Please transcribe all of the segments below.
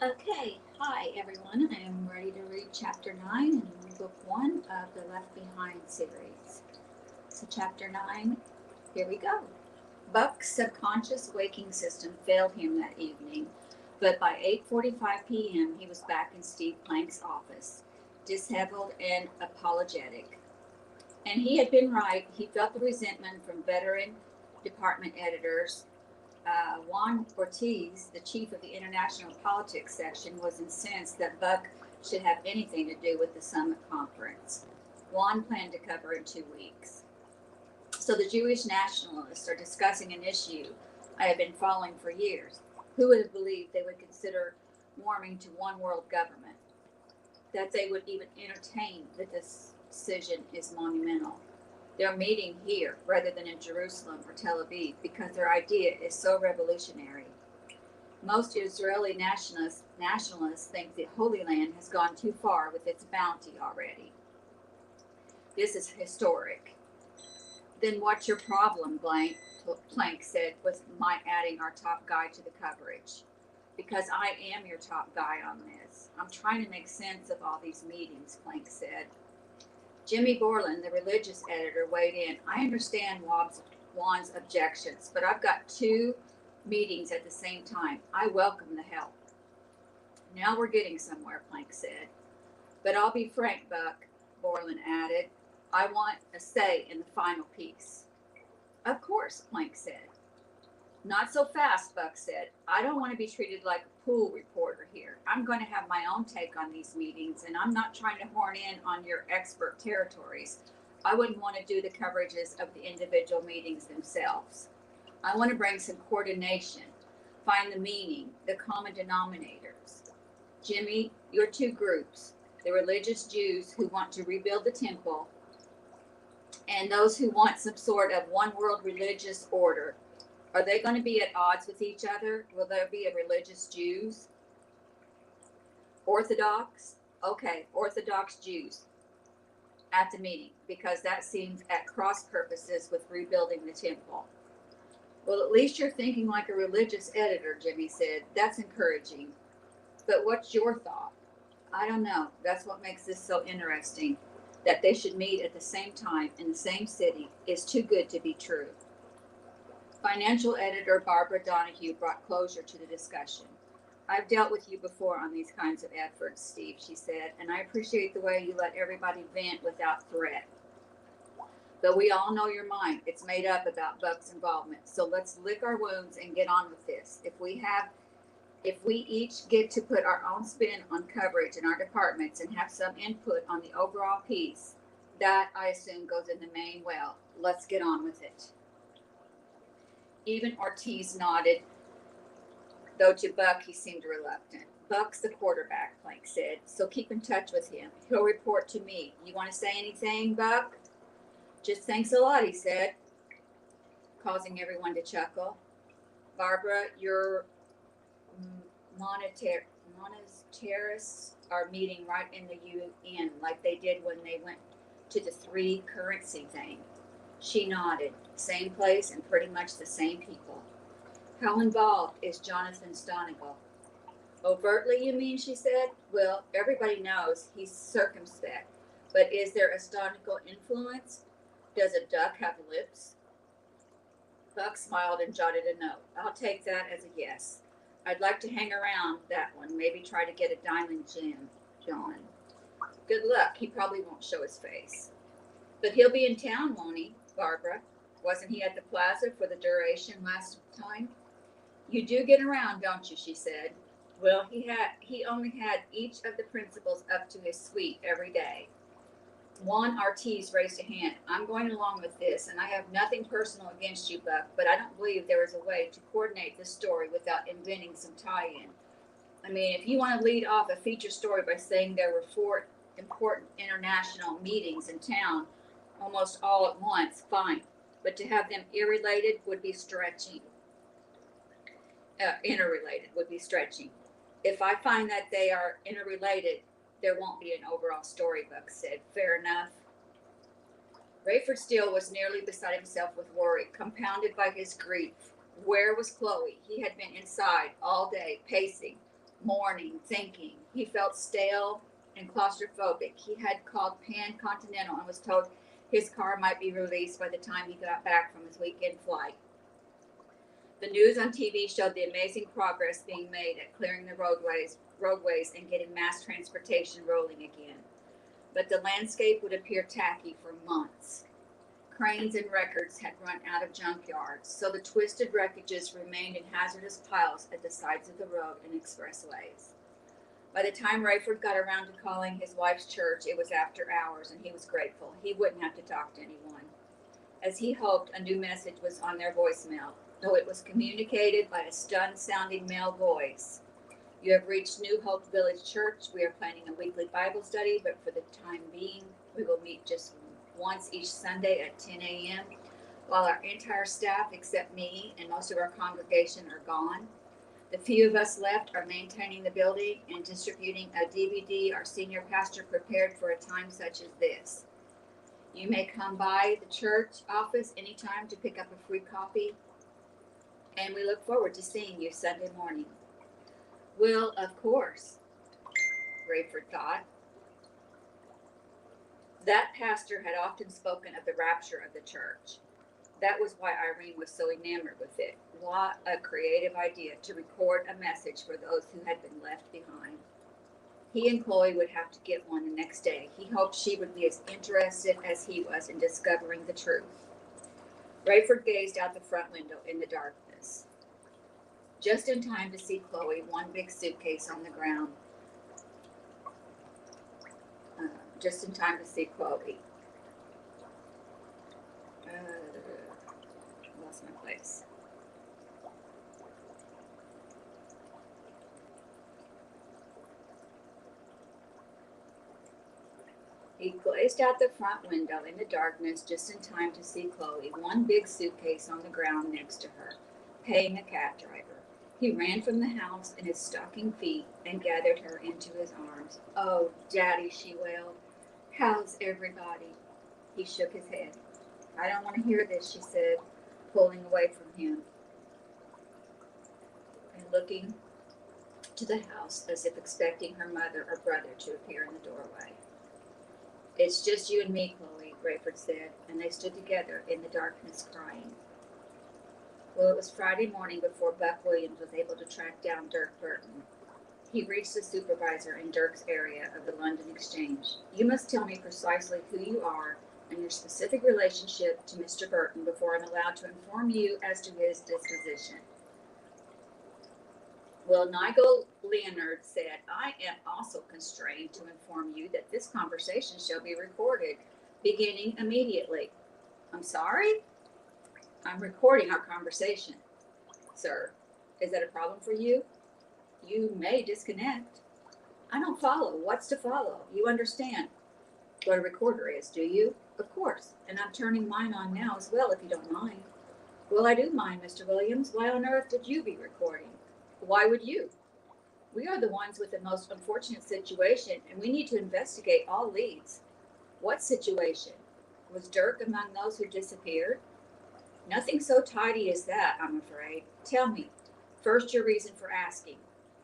Okay, hi everyone. I am ready to read chapter 9 in book 1 of the Left Behind series. So, chapter 9, here we go. Buck's subconscious waking system failed him that evening, but by 8:45 p.m., he was back in Steve Plank's office, disheveled and apologetic. And he had been right. He felt the resentment from veteran department editors. Juan Ortiz, the chief of the International Politics section, was incensed that Buck should have anything to do with the summit conference. Juan planned to cover in 2 weeks. So the Jewish nationalists are discussing an issue I have been following for years. Who would have believed they would consider warming to one world government? That they would even entertain the decision is monumental. They're meeting here rather than in Jerusalem or Tel Aviv because their idea is so revolutionary. Most Israeli nationalists think the Holy Land has gone too far with its bounty already. This is historic. Then what's your problem, Plank said, with my adding our top guy to the coverage? Because I am your top guy on this. I'm trying to make sense of all these meetings, Plank said. Jimmy Borland, the religious editor, weighed in. I understand Juan's objections, but I've got 2 meetings at the same time. I welcome the help. Now we're getting somewhere, Plank said. But I'll be frank, Buck, Borland added. I want a say in the final piece. Of course, Plank said. Not so fast, Buck said. I don't want to be treated like a pool reporter here. I'm going to have my own take on these meetings, and I'm not trying to horn in on your expert territories. I wouldn't want to do the coverages of the individual meetings themselves. I want to bring some coordination, find the meaning, the common denominators. Jimmy, your 2 groups, the religious Jews who want to rebuild the temple and those who want some sort of one world religious order, are they going to be at odds with each other? Will there be a religious Jews? Orthodox? Okay, Orthodox Jews at the meeting because that seems at cross purposes with rebuilding the temple. Well, at least you're thinking like a religious editor, Jimmy said. That's encouraging. But what's your thought? I don't know. That's what makes this so interesting. That they should meet at the same time in the same city is too good to be true. Financial editor Barbara Donahue brought closure to the discussion. I've dealt with you before on these kinds of efforts, Steve, she said, and I appreciate the way you let everybody vent without threat. But we all know your mind. It's made up about Buck's involvement. So let's lick our wounds and get on with this. If we each get to put our own spin on coverage in our departments and have some input on the overall piece, that I assume goes in the main well. Let's get on with it. Even Ortiz nodded, though to Buck he seemed reluctant. Buck's the quarterback, Plank said, so keep in touch with him. He'll report to me. You want to say anything, Buck? Just thanks a lot, he said, causing everyone to chuckle. Barbara, your monetarists are meeting right in the UN like they did when they went to the 3 currency thing. She nodded. Same place and pretty much the same people. How involved is Jonathan Stonigal? Overtly, you mean, she said? Well, everybody knows he's circumspect. But is there a Stonigal influence? Does a duck have lips? Buck smiled and jotted a note. I'll take that as a yes. I'd like to hang around that one, maybe try to get a diamond gem, John. Good luck. He probably won't show his face. But he'll be in town, won't he, Barbara? Wasn't he at the plaza for the duration last time? You do get around, don't you, she said. Well, he only had each of the principals up to his suite every day. Juan Ortiz raised a hand. I'm going along with this, and I have nothing personal against you, Buck, but I don't believe there is a way to coordinate this story without inventing some tie-in. I mean, if you want to lead off a feature story by saying there were 4 important international meetings in town, almost all at once, fine. But to have them interrelated would be stretching. If I find that they are interrelated, there won't be an overall story, Buck said. Fair enough. Rayford Steele was nearly beside himself with worry, compounded by his grief. Where was Chloe? He had been inside all day, pacing, morning, thinking. He felt stale and claustrophobic. He had called Pan Continental and was told his car might be released by the time he got back from his weekend flight. The news on TV showed the amazing progress being made at clearing the roadways and getting mass transportation rolling again. But the landscape would appear tacky for months. Cranes and records had run out of junkyards, so the twisted wreckages remained in hazardous piles at the sides of the road and expressways. By the time Rayford got around to calling his wife's church, it was after hours, and he was grateful. He wouldn't have to talk to anyone. As he hoped, a new message was on their voicemail, though it was communicated by a stunned-sounding male voice. You have reached New Hope Village Church. We are planning a weekly Bible study, but for the time being, we will meet just once each Sunday at 10 a.m. While our entire staff, except me and most of our congregation, are gone, the few of us left are maintaining the building and distributing a DVD our senior pastor prepared for a time such as this. You may come by the church office anytime to pick up a free copy, and we look forward to seeing you Sunday morning. Well, of course, Rayford thought. That pastor had often spoken of the rapture of the church. That was why Irene was so enamored with it. What a creative idea to record a message for those who had been left behind. He and Chloe would have to get one the next day. He hoped she would be as interested as he was in discovering the truth. Rayford gazed out the front window in the darkness, just in time to see Chloe, one big suitcase on the ground. Just in time to see Chloe. Lost my place. He glazed out the front window in the darkness just in time to see Chloe, one big suitcase on the ground next to her, paying a cab driver. He ran from the house in his stocking feet and gathered her into his arms. "Oh, Daddy," she wailed. "How's everybody?" He shook his head. "I don't want to hear this," she said, pulling away from him and looking to the house as if expecting her mother or brother to appear in the doorway. "It's just you and me, Chloe," Rayford said, and they stood together in the darkness crying. Well, it was Friday morning before Buck Williams was able to track down Dirk Burton. He reached the supervisor in Dirk's area of the London Exchange. "You must tell me precisely who you are and your specific relationship to Mr. Burton before I'm allowed to inform you as to his disposition." Well, Nigel Leonard said, "I am also constrained to inform you that this conversation shall be recorded, beginning immediately." "I'm sorry?" "I'm recording our conversation, sir. Is that a problem for you?" "You may disconnect." "I don't follow. What's to follow? You understand what a recorder is, do you?" "Of course, and I'm turning mine on now as well, if you don't mind." "Well, I do mind, Mr. Williams. Why on earth did you be recording?" "Why would you? We are the ones with the most unfortunate situation, and we need to investigate all leads." "What situation? Was Dirk among those who disappeared?" "Nothing so tidy as that, I'm afraid. Tell me, first, your reason for asking."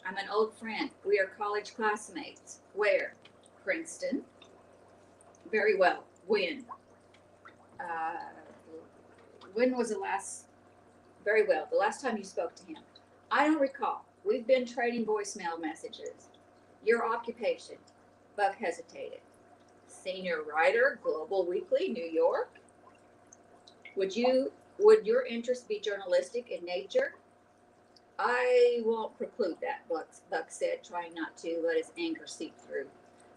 "I'm an old friend. We are college classmates." "Where?" "Princeton." "Very well. When?" When was the last? Very well. The last time you spoke to him?" "I don't recall. We've been trading voicemail messages." "Your occupation?" Buck hesitated. "Senior writer, Global Weekly, New York." Would your interest be journalistic in nature?" "I won't preclude that," Buck said, trying not to let his anger seep through.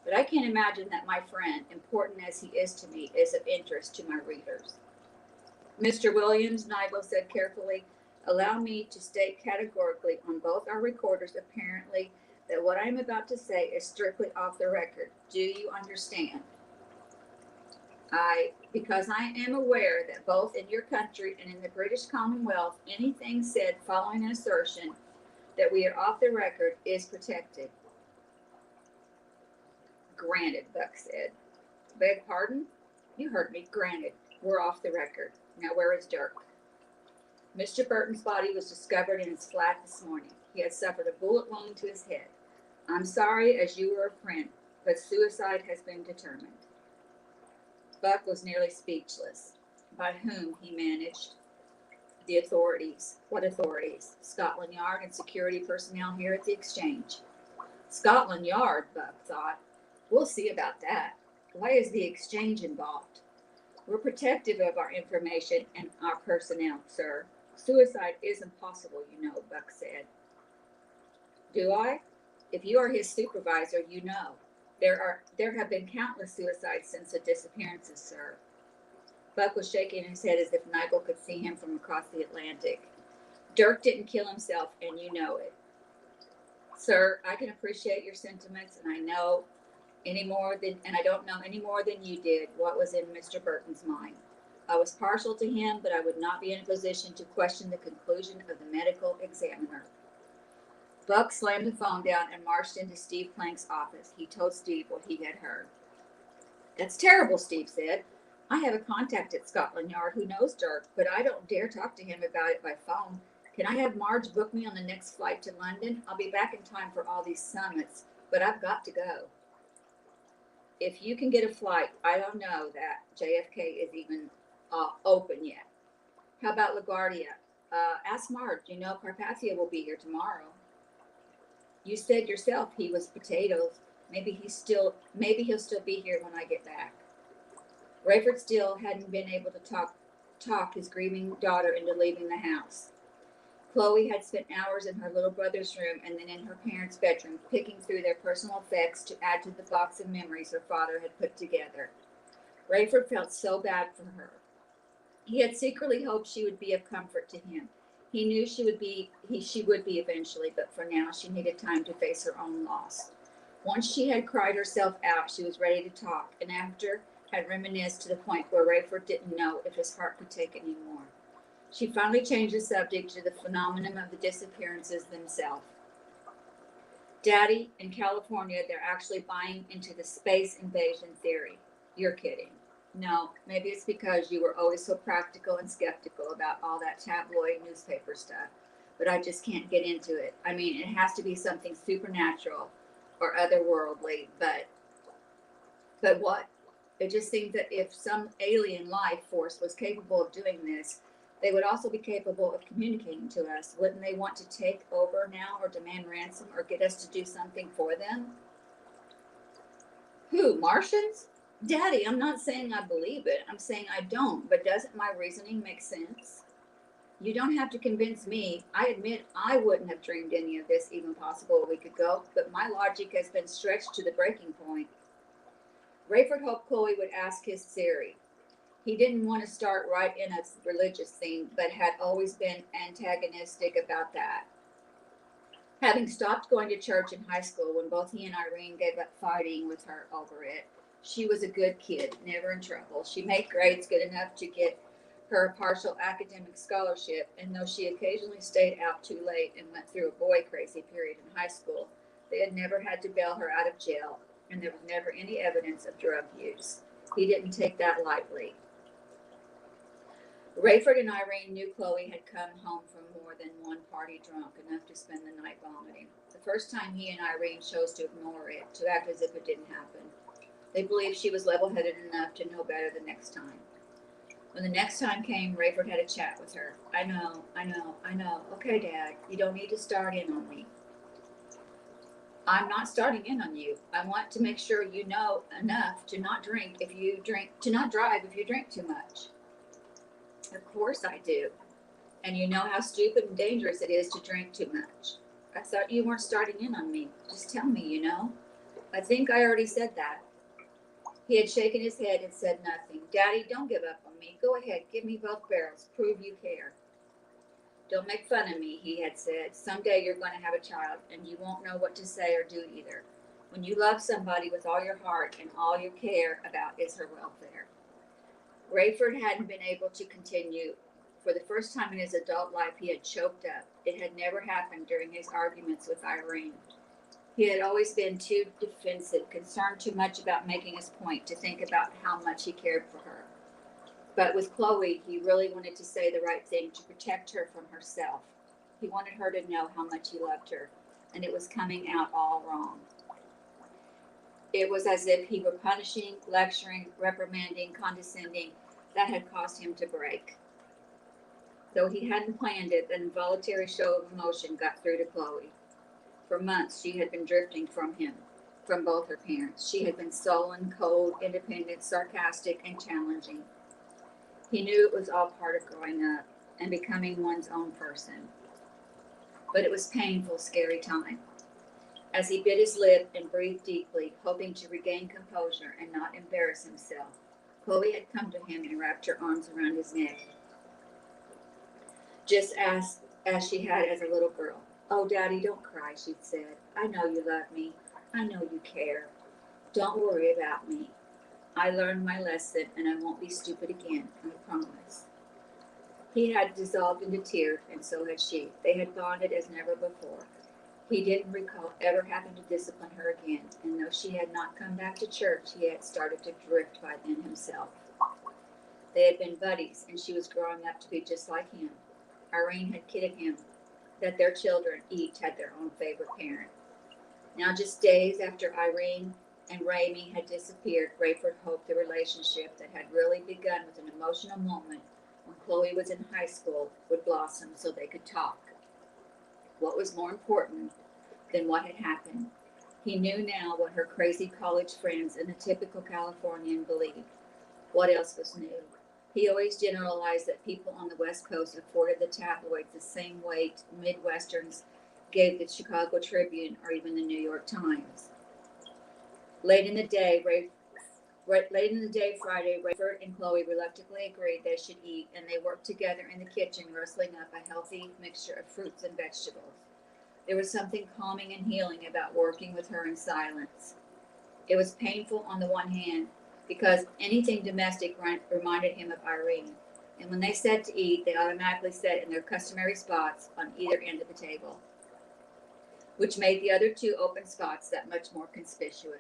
"But I can't imagine that my friend, important as he is to me, is of interest to my readers." "Mr. Williams," Nigel said carefully, "allow me to state categorically on both our recorders apparently that what I am about to say is strictly off the record. Do you understand?" Because I am aware that both in your country and in the British Commonwealth, anything said following an assertion that we are off the record is protected." "Granted," Buck said. "Beg pardon?" "You heard me. Granted. We're off the record. Now, where is Dirk?" "Mr. Burton's body was discovered in his flat this morning. He had suffered a bullet wound to his head. I'm sorry as you were a friend, but suicide has been determined. Buck was nearly speechless. By whom, he managed. The authorities. What authorities? Scotland Yard and security personnel here at the exchange. Scotland Yard, Buck thought. We'll see about that. Why is the exchange involved? We're protective of our information and our personnel, sir. Suicide isn't possible, you know, Buck said. Do I? If you are his supervisor, you know. There have been countless suicides since the disappearances, sir. Buck was shaking his head as if Nigel could see him from across the Atlantic. Dirk didn't kill himself, and you know it. Sir, I can appreciate your sentiments, and I don't know any more than you did what was in Mr. Burton's mind. I was partial to him, but I would not be in a position to question the conclusion of the medical examiner. Buck slammed the phone down and marched into Steve Plank's office. He told Steve what he had heard. That's terrible, Steve said. I have a contact at Scotland Yard who knows Dirk, but I don't dare talk to him about it by phone. Can I have Marge book me on the next flight to London? I'll be back in time for all these summits, but I've got to go. If you can get a flight, I don't know that JFK is even open yet. How about LaGuardia? Ask Marge. You know Carpathia will be here tomorrow. You said yourself he was potatoes. Maybe he'll still be here when I get back. Rayford still hadn't been able to talk his grieving daughter into leaving the house. Chloe had spent hours in her little brother's room and then in her parents' bedroom, picking through their personal effects to add to the box of memories her father had put together. Rayford felt so bad for her. He had secretly hoped she would be of comfort to him. He knew she would be eventually, but for now she needed time to face her own loss. Once she had cried herself out, she was ready to talk, and after had reminisced to the point where Rayford didn't know if his heart could take any more. She finally changed the subject to the phenomenon of the disappearances themselves. Daddy, in California, they're actually buying into the space invasion theory. You're kidding. No, maybe it's because you were always so practical and skeptical about all that tabloid newspaper stuff, but I just can't get into it. I mean, it has to be something supernatural or otherworldly, but what? It just seems that if some alien life force was capable of doing this, they would also be capable of communicating to us. Wouldn't they want to take over now or demand ransom or get us to do something for them? Who, Martians? Daddy, I'm not saying I believe it. I'm saying I don't, but doesn't my reasoning make sense? You don't have to convince me. I admit I wouldn't have dreamed any of this even possible a week ago, but my logic has been stretched to the breaking point. Rayford hoped Chloe would ask his theory. He didn't want to start right in a religious theme, but had always been antagonistic about that. Having stopped going to church in high school when both he and Irene gave up fighting with her over it, she was a good kid, never in trouble. She made grades good enough to get her a partial academic scholarship, and though she occasionally stayed out too late and went through a boy crazy period in high school, they had never had to bail her out of jail, and there was never any evidence of drug use. He didn't take that lightly. Rayford and Irene knew Chloe had come home from more than one party drunk enough to spend the night vomiting. The first time he and Irene chose to ignore it, to act as if it didn't happen. They believed she was level-headed enough to know better the next time. When the next time came, Rayford had a chat with her. I know. Okay, Dad, you don't need to start in on me. I'm not starting in on you. I want to make sure you know enough to not drive if you drink too much. Of course I do. And you know how stupid and dangerous it is to drink too much. I thought you weren't starting in on me. Just tell me, you know. I think I already said that. He had shaken his head and said nothing. Daddy, don't give up on me. Go ahead, give me both barrels. Prove you care. Don't make fun of me, he had said. Someday you're going to have a child, and you won't know what to say or do either. When you love somebody with all your heart and all you care about is her welfare. Rayford hadn't been able to continue. For the first time in his adult life, he had choked up. It had never happened during his arguments with Irene. He had always been too defensive, concerned too much about making his point to think about how much he cared for her. But with Chloe, he really wanted to say the right thing to protect her from herself. He wanted her to know how much he loved her. and it was coming out all wrong. It was as if he were punishing, lecturing, reprimanding, condescending. That had caused him to break. Though he hadn't planned it, an involuntary show of emotion got through to Chloe. For months she had been drifting from him, from both her parents. She had been sullen, cold, independent, sarcastic, and challenging. He knew it was all part of growing up and becoming one's own person. But it was painful, scary time. As he bit his lip and breathed deeply, hoping to regain composure and not embarrass himself, Chloe had come to him and wrapped her arms around his neck, just as she had as a little girl. "Oh, Daddy, don't cry," she'd said. "I know you love me. I know you care. Don't worry about me. I learned my lesson, and I won't be stupid again, I promise." He had dissolved into tears, and so had she. They had bonded as never before. He didn't recall ever having to discipline her again, and though she had not come back to church, he had started to drift by then himself. They had been buddies, and she was growing up to be just like him. Irene had kidded him that their children each had their own favorite parent. Now, just days after Irene and Raymie had disappeared, Rayford hoped the relationship that had really begun with an emotional moment when Chloe was in high school would blossom so they could talk. What was more important than what had happened? He knew now what her crazy college friends and the typical Californian believed. What else was new? He always generalized that people on the West Coast afforded the tabloids the same weight Midwesterns gave the Chicago Tribune or even the New York Times. Late in the day, Friday, Rayford and Chloe reluctantly agreed they should eat, and they worked together in the kitchen, rustling up a healthy mixture of fruits and vegetables. There was something calming and healing about working with her in silence. It was painful on the one hand, because anything domestic reminded him of Irene, and when they sat to eat, they automatically sat in their customary spots on either end of the table, which made the other two open spots that much more conspicuous.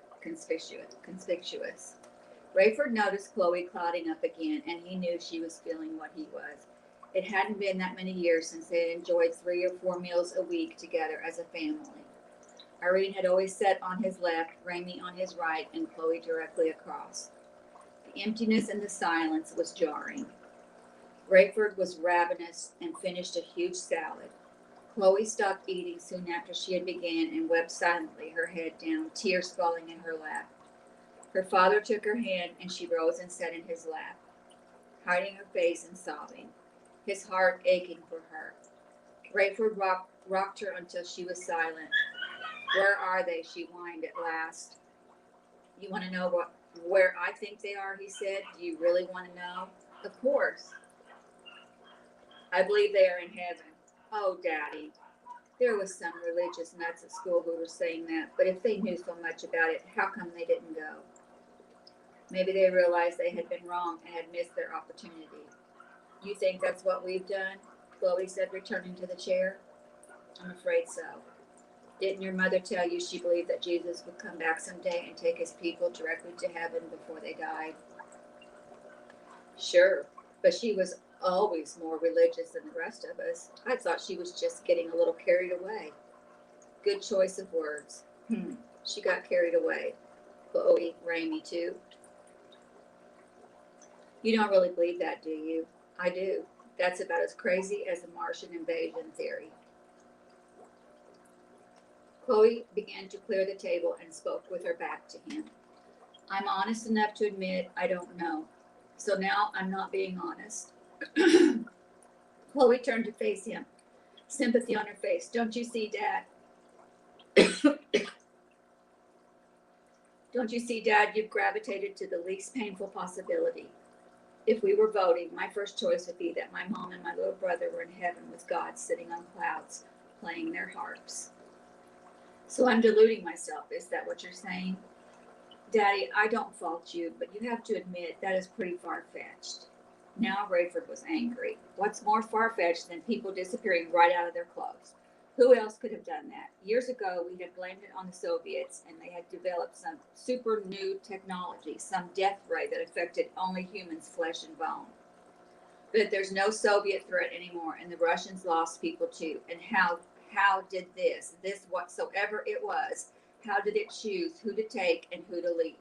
Rayford noticed Chloe clouding up again, and he knew she was feeling what he was. It hadn't been that many years since they had enjoyed 3 or 4 meals a week together as a family. Irene had always sat on his left, Raymie on his right, and Chloe directly across. The emptiness and the silence was jarring. Rayford was ravenous and finished a huge salad. Chloe stopped eating soon after she had begun and wept silently, her head down, tears falling in her lap. Her father took her hand, and she rose and sat in his lap, hiding her face and sobbing, his heart aching for her. Rayford rocked her until she was silent. "Where are they?" she whined at last. "You want to know where I think they are?" he said. "Do you really want to know?" "Of course." "I believe they are in heaven." "Oh, Daddy." There was some religious nuts at school who were saying that, but if they knew so much about it, how come they didn't go? Maybe they realized they had been wrong and had missed their opportunity. "You think that's what we've done?" Chloe said, returning to the chair. "I'm afraid so. Didn't your mother tell you she believed that Jesus would come back someday and take his people directly to heaven before they died?" "Sure, but she was always more religious than the rest of us. I thought she was just getting a little carried away." Good choice of words. She got carried away. Chloe, Raymie too. "You don't really believe that, do you?" "I do. That's about as crazy as the Martian invasion theory." Chloe began to clear the table and spoke with her back to him. "I'm honest enough to admit I don't know. So now I'm not being honest." Chloe turned to face him, sympathy on her face. "Don't you see, Dad? Don't you see, Dad, you've gravitated to the least painful possibility. If we were voting, my first choice would be that my mom and my little brother were in heaven with God sitting on clouds, playing their harps." "So I'm deluding myself, is that what you're saying?" "Daddy, I don't fault you, but you have to admit that is pretty far-fetched." Now Rayford was angry. What's more far-fetched than people disappearing right out of their clothes? Who else could have done that? Years ago, we had blamed it on the Soviets, and they had developed some super new technology, some death ray that affected only humans' flesh and bone. But there's no Soviet threat anymore, and the Russians lost people too. And how how did this whatsoever it was, how did it choose who to take and who to leave?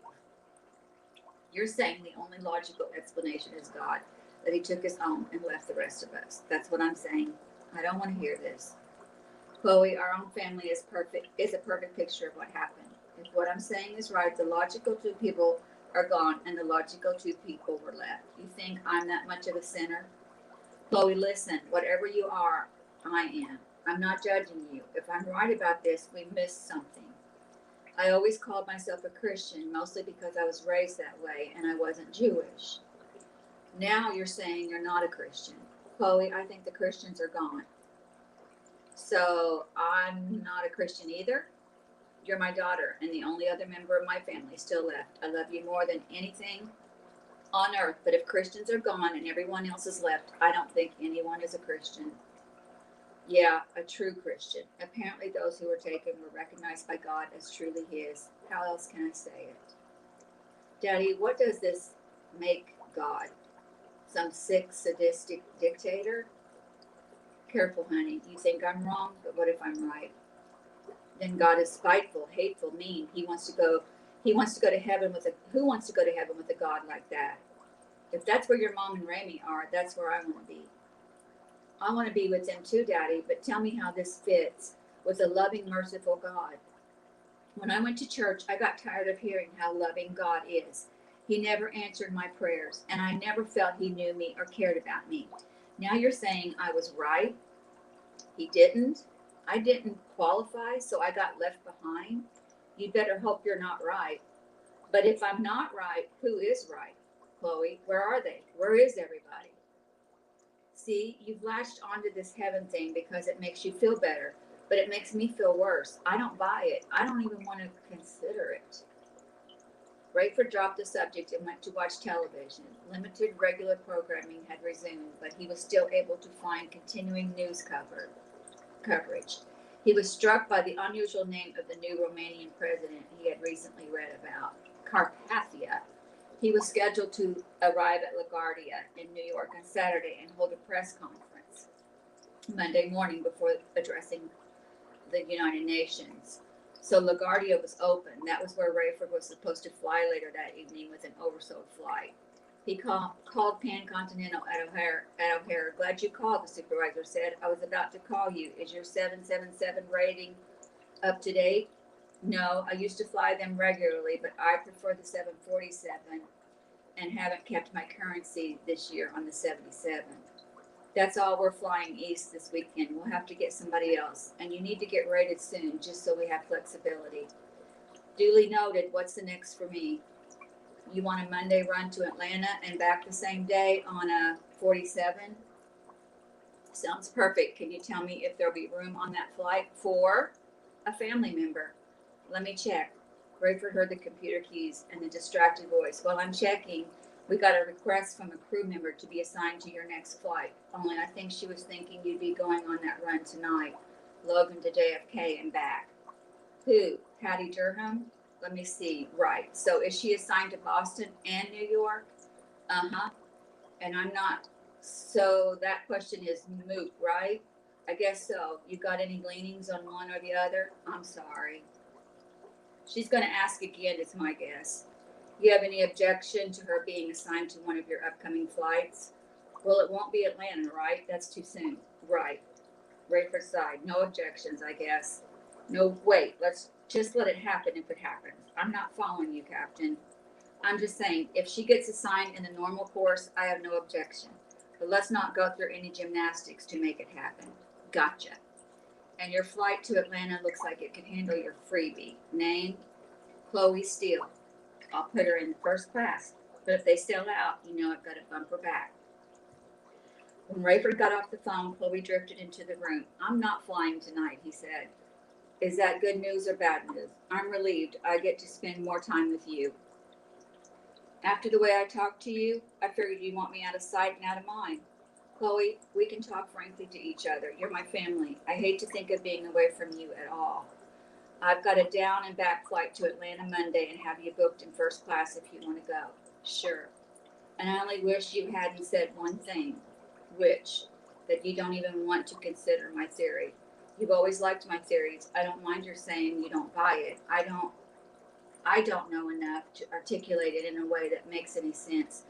You're saying the only logical explanation is God, that he took his own and left the rest of us. That's what I'm saying. I don't want to hear this. Chloe, our own family is a perfect picture of what happened. If what I'm saying is right, the logical two people are gone and the logical two people were left. You think I'm that much of a sinner? Chloe, listen, whatever you are, I am. I'm not judging you. If I'm right about this, we missed something. I always called myself a Christian, mostly because I was raised that way and I wasn't Jewish. Now you're saying you're not a Christian. Chloe, I think the Christians are gone. So I'm not a Christian either. You're my daughter and the only other member of my family still left. I love you more than anything on earth, but if Christians are gone and everyone else is left, I don't think anyone is a Christian. Yeah, a true Christian. Apparently those who were taken were recognized by God as truly his. How else can I say it? Daddy, what does this make God? Some sick, sadistic dictator? Careful, honey. You think I'm wrong, but what if I'm right? Then God is spiteful, hateful, mean. He wants to go to heaven with who wants to go to heaven with a God like that? If that's where your mom and Rami are, that's where I want to be. I want to be with them too, Daddy, but tell me how this fits with a loving, merciful God. When I went to church, I got tired of hearing how loving God is. He never answered my prayers, and I never felt he knew me or cared about me. Now you're saying I was right? He didn't? I didn't qualify, so I got left behind? You'd better hope you're not right. But if I'm not right, who is right? Chloe, where are they? Where is everybody? See, you've latched onto this heaven thing because it makes you feel better, but it makes me feel worse. I don't buy it. I don't even want to consider it. Rayford dropped the subject and went to watch television. Limited regular programming had resumed, but he was still able to find continuing news coverage. He was struck by the unusual name of the new Romanian president he had recently read about, Carpathia. He was scheduled to arrive at LaGuardia in New York on Saturday and hold a press conference Monday morning before addressing the United Nations. So LaGuardia was open. That was where Rayford was supposed to fly later that evening with an oversold flight. He called Pan Continental at O'Hare. Glad you called, the supervisor said. I was about to call you. Is your 777 rating up to date? No, I used to fly them regularly, but I prefer the 747 and haven't kept my currency this year on the 77. That's all, we're flying east this weekend. We'll have to get somebody else. And you need to get rated soon, just so we have flexibility. Duly noted. What's the next for me? You want a Monday run to Atlanta and back the same day on a 47? Sounds perfect. Can you tell me if there'll be room on that flight for a family member? Let me check. Rayford heard the computer keys and the distracted voice. While I'm checking, we got a request from a crew member to be assigned to your next flight. Only I think she was thinking you'd be going on that run tonight. Logan to JFK and back. Who? Patty Durham? Let me see. Right. So is she assigned to Boston and New York? Uh-huh. And I'm not. So that question is moot, right? I guess so. You got any leanings on one or the other? I'm sorry. She's going to ask again, is my guess. You have any objection to her being assigned to one of your upcoming flights? Well, it won't be Atlanta, right? That's too soon. Right. Rayford sighed. No objections, I guess. No, wait. Let's just let it happen if it happens. I'm not following you, Captain. I'm just saying, if she gets assigned in the normal course, I have no objection. But let's not go through any gymnastics to make it happen. Gotcha. And your flight to Atlanta looks like it can handle your freebie. Name? Chloe Steele. I'll put her in first class. But if they sell out, you know I've got to bump her back. When Rayford got off the phone, Chloe drifted into the room. I'm not flying tonight, he said. Is that good news or bad news? I'm relieved. I get to spend more time with you. After the way I talked to you, I figured you want me out of sight and out of mind. Chloe, we can talk frankly to each other. You're my family. I hate to think of being away from you at all. I've got a down and back flight to Atlanta Monday and have you booked in first class if you want to go. Sure. And I only wish you hadn't said one thing, which, that you don't even want to consider my theory. You've always liked my theories. I don't mind your saying you don't buy it. I don't know enough to articulate it in a way that makes any sense.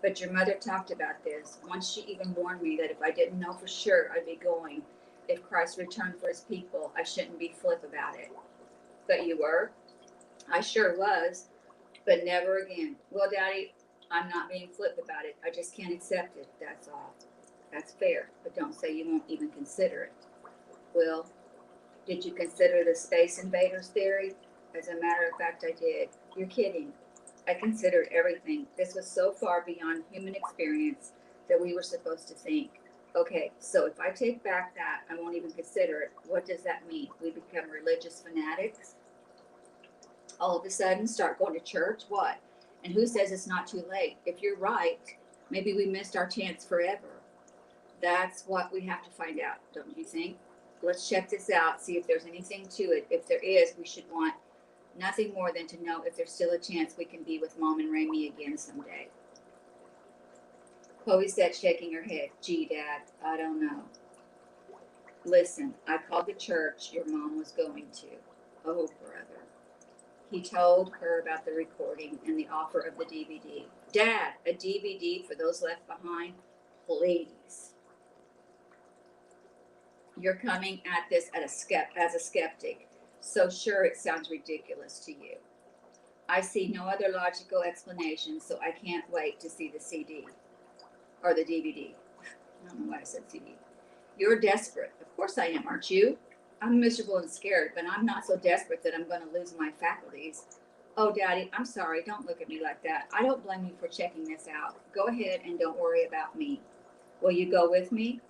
But your mother talked about this. Once she even warned me that if I didn't know for sure I'd be going, if Christ returned for his people, I shouldn't be flip about it. But you were? I sure was, but never again. Well, Daddy, I'm not being flip about it. I just can't accept it, that's all. That's fair, but don't say you won't even consider it. Well, did you consider the space invaders theory? As a matter of fact, I did. You're kidding. I considered everything. This was so far beyond human experience that we were supposed to think. Okay, so if I take back that, I won't even consider it. What does that mean? We become religious fanatics? All of a sudden, start going to church? What? And who says it's not too late? If you're right, maybe we missed our chance forever. That's what we have to find out, don't you think? Let's check this out, see if there's anything to it. If there is, we should want nothing more than to know if there's still a chance we can be with Mom and Ramey again someday. Chloe said, shaking her head, gee, Dad, I don't know. Listen, I called the church your mom was going to. Oh, brother. He told her about the recording and the offer of the DVD. Dad, a DVD for those left behind? Please. You're coming at this as a skeptic, so sure it sounds ridiculous to you. I see no other logical explanation, so I can't wait to see the CD. Or the DVD. I don't know why I said CD. You're desperate. Of course I am, aren't you? I'm miserable and scared, but I'm not so desperate that I'm going to lose my faculties. Oh, Daddy, I'm sorry. Don't look at me like that. I don't blame you for checking this out. Go ahead and don't worry about me. Will you go with me?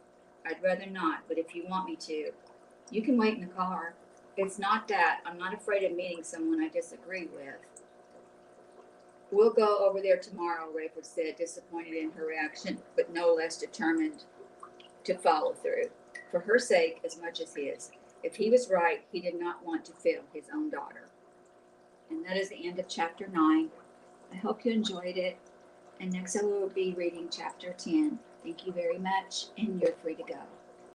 I'd rather not, but if you want me to, you can wait in the car. It's not that. I'm not afraid of meeting someone I disagree with. We'll go over there tomorrow, Rayford said, disappointed in her reaction, but no less determined to follow through, for her sake as much as his. If he was right, he did not want to fail his own daughter. And that is the end of chapter 9. I hope you enjoyed it. And next I will be reading chapter 10. Thank you very much, and you're free to go.